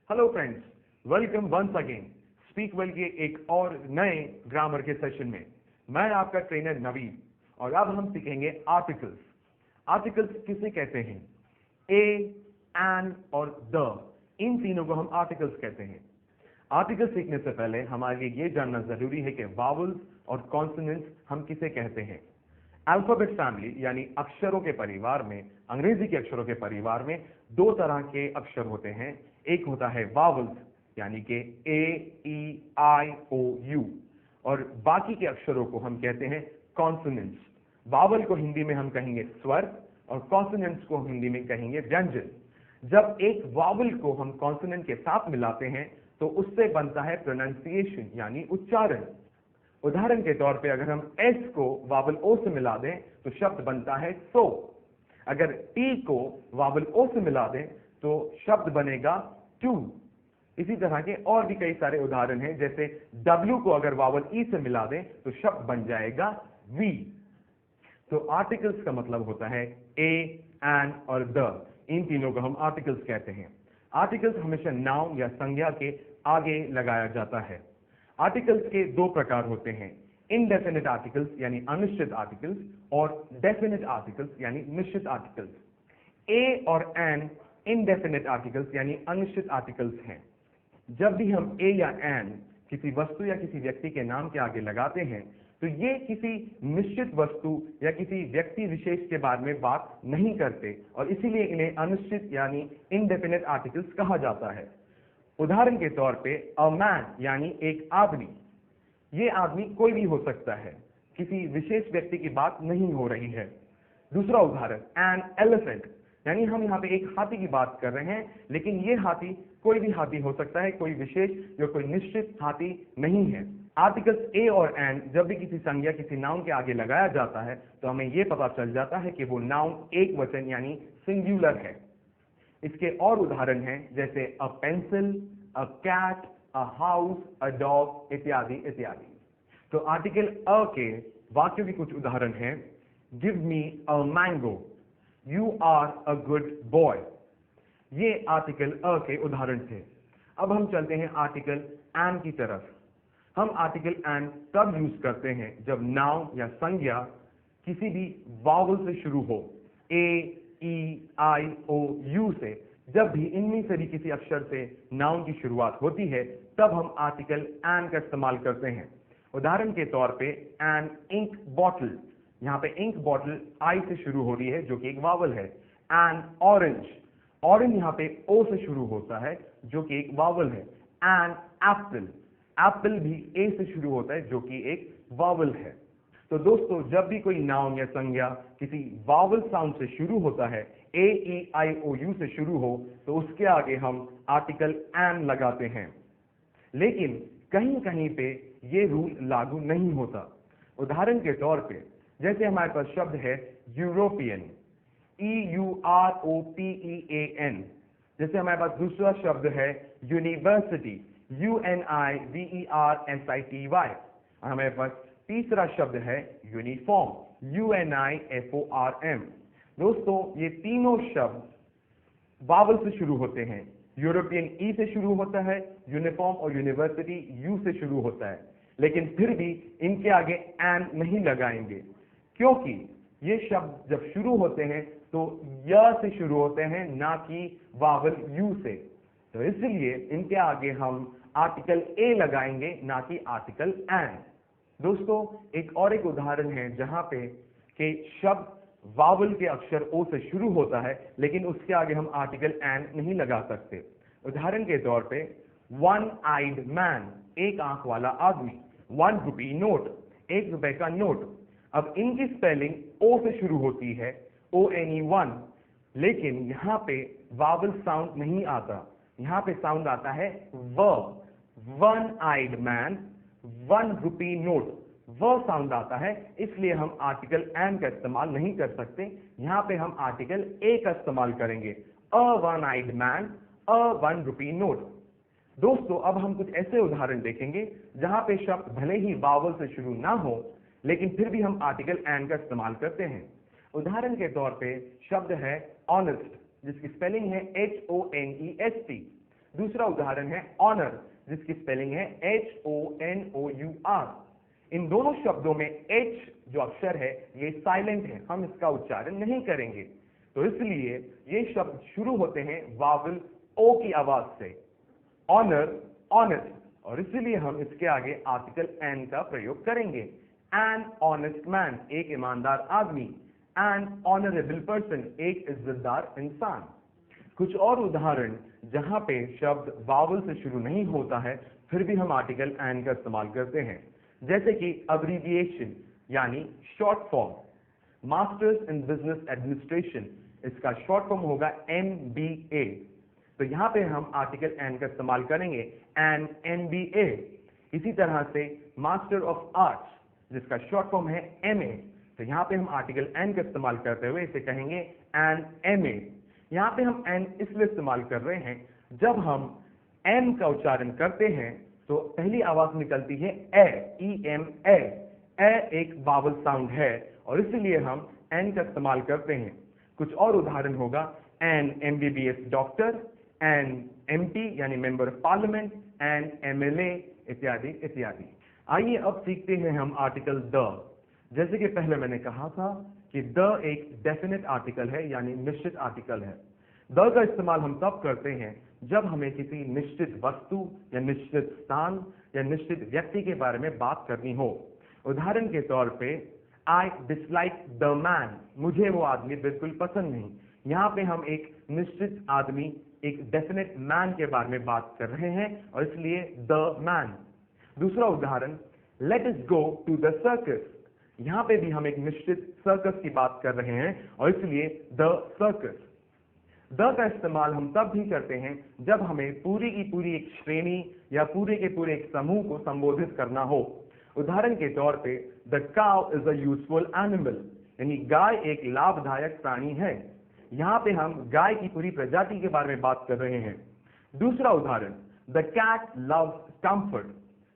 Hello friends, welcome once again speak well के एक और नए ग्रामर के सेशन में। मैं आपका ट्रेनर नवीन और अब हम सीखेंगे आर्टिकल्स। आर्टिकल्स किसे कहते हैं? ए, एन और द, इन तीनों को हम आर्टिकल्स कहते हैं। आर्टिकल सीखने से पहले हमारे लिए ये जानना जरूरी है कि वावल्स और कॉन्सोनेंट्स हम किसे कहते हैं। अल्फाबेट फैमिली यानी अक्षरों के परिवार में, अंग्रेजी के अक्षरों के परिवार में दो तरह के अक्षर होते हैं। एक होता है वावल्स यानी कि ए, ई, आई, ओ, यू, और बाकी के अक्षरों को हम कहते हैं कॉन्सोनेंट्स। वावल को हिंदी में हम कहेंगे स्वर और कॉन्सोनेंट्स को हम हिंदी में कहेंगे व्यंजन। जब एक वावल को हम कॉन्सोनेंट के साथ मिलाते हैं तो उससे बनता है प्रोनाउंसिएशन यानी उच्चारण। उदाहरण के तौर पे अगर हम एस को वावल ओ से मिला दें तो शब्द बनता है सो। अगर टी को वावल ओ से मिला दें तो शब्द बनेगा टू। इसी तरह के और भी कई सारे उदाहरण हैं, जैसे डब्ल्यू को अगर वावल ई से मिला दें तो शब्द बन जाएगा वी। तो आर्टिकल्स का मतलब होता है ए, एन और द, इन तीनों को हम आर्टिकल्स कहते हैं। आर्टिकल्स हमेशा नाउन या संज्ञा के आगे लगाया जाता है। आर्टिकल्स के दो प्रकार होते हैं, इनडेफिनिट आर्टिकल्स यानी अनिश्चित आर्टिकल्स और डेफिनिट आर्टिकल्स यानी निश्चित आर्टिकल्स। ए और एन इनडेफिनिट आर्टिकल्स यानी अनिश्चित आर्टिकल्स हैं। जब भी हम ए या एन किसी वस्तु या किसी व्यक्ति के नाम के आगे लगाते हैं तो ये किसी निश्चित वस्तु या किसी व्यक्ति विशेष के बारे में बात नहीं करते और इसीलिए इन्हें अनिश्चित यानी इनडेफिनिट आर्टिकल्स कहा जाता है। उदाहरण के तौर पे अ मैन यानी एक आदमी, ये आदमी कोई भी हो सकता है, किसी विशेष व्यक्ति की बात नहीं हो रही है। दूसरा उदाहरण एन एलिफेंट, यानी हम यहाँ पे एक हाथी की बात कर रहे हैं, लेकिन ये हाथी कोई भी हाथी हो सकता है, कोई विशेष या कोई निश्चित हाथी नहीं है। आर्टिकल्स ए और एन जब भी किसी संज्ञा किसी नाउन के आगे लगाया जाता है तो हमें यह पता चल जाता है कि वो नाउन एक वचन यानी सिंगुलर है। इसके और उदाहरण हैं जैसे a pencil, a cat, a house, a dog इत्यादि इत्यादि। तो आर्टिकल अ के वाक्यों के कुछ उदाहरण हैं। Give me a mango, you are a good boy. ये आर्टिकल अ के उदाहरण थे। अब हम चलते हैं आर्टिकल एन की तरफ। हम आर्टिकल एन तब यूज करते हैं जब नाउन या संज्ञा किसी भी वावल से शुरू हो, ए, ई, आई, ओ, यू से। जब भी इनमें से भी किसी अक्षर से नाउन की शुरुआत होती है तब हम आर्टिकल एन का इस्तेमाल करते हैं। उदाहरण के तौर पे एन इंक बॉटल, यहाँ पे इंक बॉटल आई से शुरू हो रही है जो कि एक वावल है। एन ऑरेंज, ऑरेंज यहाँ पे ओ से शुरू होता है जो कि एक वावल है। एन एप्पल, एप्पल भी ए से शुरू होता है जो कि एक वावल है। तो दोस्तों, जब भी कोई नाउन या संज्ञा किसी वावल साउंड से शुरू होता है, ए, ई, आई, ओ, यू से शुरू हो, तो उसके आगे हम आर्टिकल एन लगाते हैं। लेकिन कहीं कहीं पे ये रूल लागू नहीं होता। उदाहरण के तौर पे जैसे हमारे पास शब्द है यूरोपियन, EUROPEAN। जैसे हमारे पास दूसरा शब्द है यूनिवर्सिटी, UNIVERSITY। और हमारे पास तीसरा शब्द है यूनिफॉर्म, UNIFORM। दोस्तों, ये तीनों शब्द वावल से शुरू होते हैं। यूरोपियन ई से शुरू होता है, यूनिफॉर्म और यूनिवर्सिटी यू से शुरू होता है, लेकिन फिर भी इनके आगे एन नहीं लगाएंगे क्योंकि ये शब्द जब शुरू होते हैं तो य से शुरू होते हैं, ना कि वावल यू से। तो इसलिए इनके आगे हम आर्टिकल ए लगाएंगे, ना कि आर्टिकल एन। दोस्तों, एक और एक उदाहरण है जहां पे कि शब्द वावल के अक्षर ओ से शुरू होता है लेकिन उसके आगे हम आर्टिकल एन नहीं लगा सकते। उदाहरण के तौर पे वन आइड मैन, एक आंख वाला आदमी। 1 रुपी नोट, 1 रुपए का नोट। अब इनकी स्पेलिंग ओ से शुरू होती है, ONE1, लेकिन यहाँ पे वावल साउंड नहीं आता, यहाँ पे साउंड आता है व। One eyed man, 1 rupee note, व साउंड आता है, इसलिए हम आर्टिकल एन का इस्तेमाल नहीं कर सकते। यहाँ पे हम आर्टिकल ए का इस्तेमाल करेंगे, a one eyed man, a 1 rupee note. दोस्तों, अब हम कुछ ऐसे उदाहरण देखेंगे जहां पे शब्द भले ही वावल से शुरू ना हो लेकिन फिर भी हम आर्टिकल एन का इस्तेमाल करते हैं। उदाहरण के तौर पे शब्द है ऑनेस्ट, जिसकी स्पेलिंग है HONEST। दूसरा उदाहरण है ऑनर, जिसकी स्पेलिंग है HONOUR। इन दोनों शब्दों में H जो अक्षर है ये साइलेंट है, हम इसका उच्चारण नहीं करेंगे, तो इसलिए ये शब्द शुरू होते हैं वावल O की आवाज से, ऑनर, ऑनेस्ट, और इसलिए हम इसके आगे आर्टिकल एन का प्रयोग करेंगे। एन ऑनेस्ट मैन, एक ईमानदार आदमी। एन ऑनरेबल पर्सन, एक इज्जतदार इंसान। कुछ और उदाहरण जहां पे शब्द वावल से शुरू नहीं होता है फिर भी हम आर्टिकल एन का इस्तेमाल करते हैं, जैसे कि अब्रीविएशन यानी short form. Masters in business administration, इसका शॉर्ट फॉर्म होगा MBA, तो यहां पे हम आर्टिकल एन का इस्तेमाल करेंगे, एन MBA। इसी तरह से मास्टर ऑफ आर्ट्स, जिसका शॉर्ट फॉर्म है MA, तो यहां पे हम आर्टिकल एन का इस्तेमाल करते हुए इसे कहेंगे एन MA। यहां पे हम एन इसलिए इस्तेमाल कर रहे हैं, जब हम एम का उच्चारण करते हैं तो पहली आवाज निकलती है EM, एक वावल साउंड है, और इसलिए हम एन का इस्तेमाल करते हैं। कुछ और उदाहरण होगा an MBBS doctor, an MP यानी member of parliament, an MLA इत्यादि इत्यादि। आइए अब सीखते हैं हम आर्टिकल द। जैसे कि पहले मैंने कहा था कि द एक डेफिनेट आर्टिकल है यानी निश्चित आर्टिकल है। द का इस्तेमाल हम तब करते हैं जब हमें किसी निश्चित वस्तु या निश्चित स्थान या निश्चित व्यक्ति के बारे में बात करनी हो। उदाहरण के तौर पे आई डिसलाइक द मैन, मुझे वो आदमी बिल्कुल पसंद नहीं। यहाँ पे हम एक निश्चित आदमी, एक डेफिनेट मैन के बारे में बात कर रहे हैं और इसलिए द मैन। दूसरा उदाहरण, let us go to the circus, यहाँ पे भी हम एक निश्चित सर्कस की बात कर रहे हैं और इसलिए द सर्कस। द का इस्तेमाल हम तब भी करते हैं जब हमें पूरी की पूरी एक श्रेणी या पूरे के पूरे एक समूह को संबोधित करना हो। उदाहरण के तौर पे the cow is a useful animal, यानी गाय एक लाभदायक प्राणी है। यहाँ पे हम गाय की पूरी प्रजाति के बारे में बात कर रहे हैं। दूसरा उदाहरण, द कैट लव्स कंफर्ट,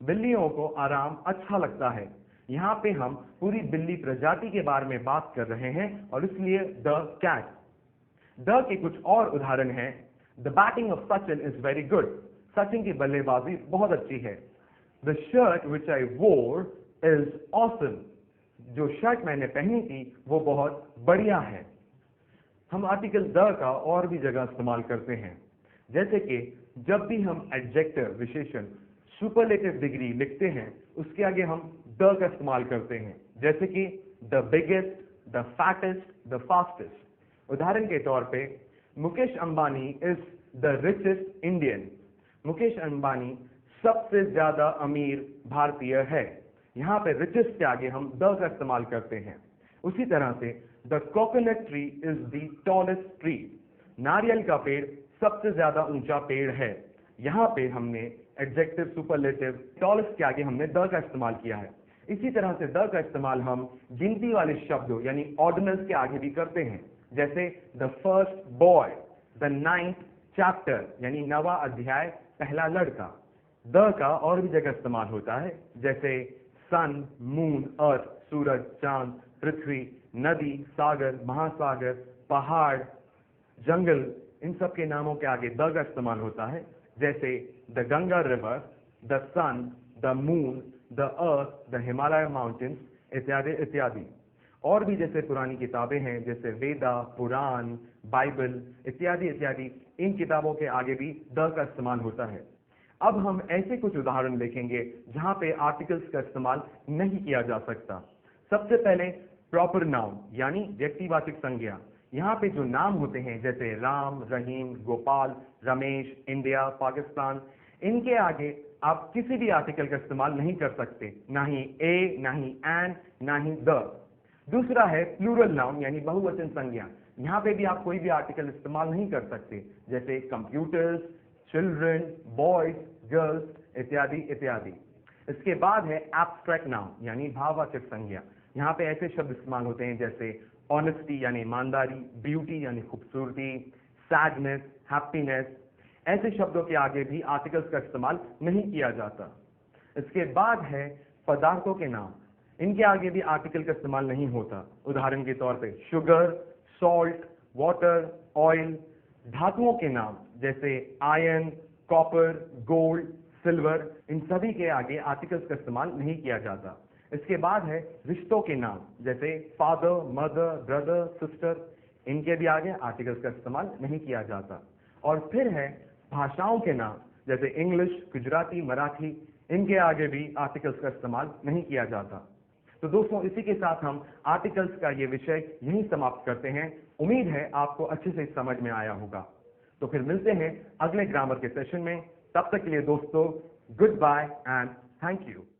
बिल्लियों को आराम अच्छा लगता है। यहाँ पे हम पूरी बिल्ली प्रजाति के बारे में बात कर रहे हैं और इसलिए द कैट। द के कुछ और उदाहरण हैं, the batting of Sachin is very good, Sachin की बल्लेबाजी बहुत अच्छी है। द शर्ट विच आई वोर इज ऑसम, जो शर्ट मैंने पहनी थी वो बहुत बढ़िया है। हम आर्टिकल द का और भी जगह इस्तेमाल करते हैं, जैसे कि जब भी हम एडजेक्टिव विशेषण सुपरलेटिव डिग्री लिखते हैं उसके आगे हम द का इस्तेमाल करते हैं, जैसे कि the biggest, the fattest, the fastest. उदाहरण के तौर पे Mukesh Ambani is the richest Indian, Mukesh Ambani सबसे ज्यादा अमीर भारतीय है। यहाँ पे रिचेस्ट के आगे हम द का इस्तेमाल करते हैं। उसी तरह से the coconut tree is the tallest tree, नारियल का पेड़ सबसे ज्यादा ऊंचा पेड़ है। यहाँ पे हमने एडजेक्टिव सुपरलेटिव टॉलेस्ट के आगे हमने द का इस्तेमाल किया है। इसी तरह से द का इस्तेमाल हम गिनती वाले शब्दों यानी ऑर्डिनल्स के आगे भी करते हैं, जैसे the first boy, the 9th chapter यानी 9वां अध्याय, पहला लड़का। द का और भी जगह इस्तेमाल होता है, जैसे सन, मून, अर्थ, सूरज, चांद, पृथ्वी, नदी, सागर, महासागर, पहाड़, जंगल, इन सब के नामों के आगे द का इस्तेमाल होता है, जैसे the Ganga river, the sun, the moon, the earth, the Himalaya mountains इत्यादि इत्यादि। और भी जैसे पुरानी किताबें हैं जैसे वेदा, पुराण, बाइबल इत्यादि इत्यादि, इन किताबों के आगे भी द का इस्तेमाल होता है। अब हम ऐसे कुछ उदाहरण देखेंगे जहां पे आर्टिकल्स का इस्तेमाल नहीं किया जा सकता। सबसे पहले प्रॉपर नाउन यानी व्यक्तिवाचक संज्ञा। यहाँ पे जो नाम होते हैं जैसे राम, रहीम, गोपाल, रमेश, इंडिया, पाकिस्तान, इनके आगे आप किसी भी आर्टिकल का इस्तेमाल नहीं कर सकते, ना ही ए, ना ही एन, ना ही द। दूसरा है प्लूरल नाउन यानी बहुवचन संज्ञा। यहाँ पे भी आप कोई भी आर्टिकल इस्तेमाल नहीं कर सकते, जैसे कंप्यूटर्स, चिल्ड्रन, बॉयज, गर्ल्स इत्यादि इत्यादि। इसके बाद है एब्स्ट्रैक्ट नाउन यानी भाववाचक संज्ञा। यहाँ पे ऐसे शब्द इस्तेमाल होते हैं जैसे ऑनेस्टी यानी ईमानदारी, ब्यूटी यानी खूबसूरती, सैडनेस, हैप्पीनेस। ऐसे शब्दों के आगे भी आर्टिकल्स का इस्तेमाल नहीं किया जाता। इसके बाद है पदार्थों के नाम, इनके आगे भी आर्टिकल का इस्तेमाल नहीं होता। उदाहरण के तौर पे शुगर, सॉल्ट, वाटर, ऑयल। धातुओं के नाम जैसे आयरन, कॉपर, गोल्ड, सिल्वर, इन सभी के आगे आर्टिकल्स का इस्तेमाल नहीं किया जाता। इसके बाद है रिश्तों के नाम, जैसे फादर, मदर, ब्रदर, सिस्टर, इनके भी आगे आर्टिकल्स का इस्तेमाल नहीं किया जाता। और फिर है भाषाओं के नाम, जैसे इंग्लिश, गुजराती, मराठी, इनके आगे भी आर्टिकल्स का इस्तेमाल नहीं किया जाता। तो दोस्तों, इसी के साथ हम आर्टिकल्स का ये विषय यहीं समाप्त करते हैं। उम्मीद है आपको अच्छे से समझ में आया होगा। तो फिर मिलते हैं अगले ग्रामर के सेशन में। तब तक के लिए दोस्तों, good bye and thank you.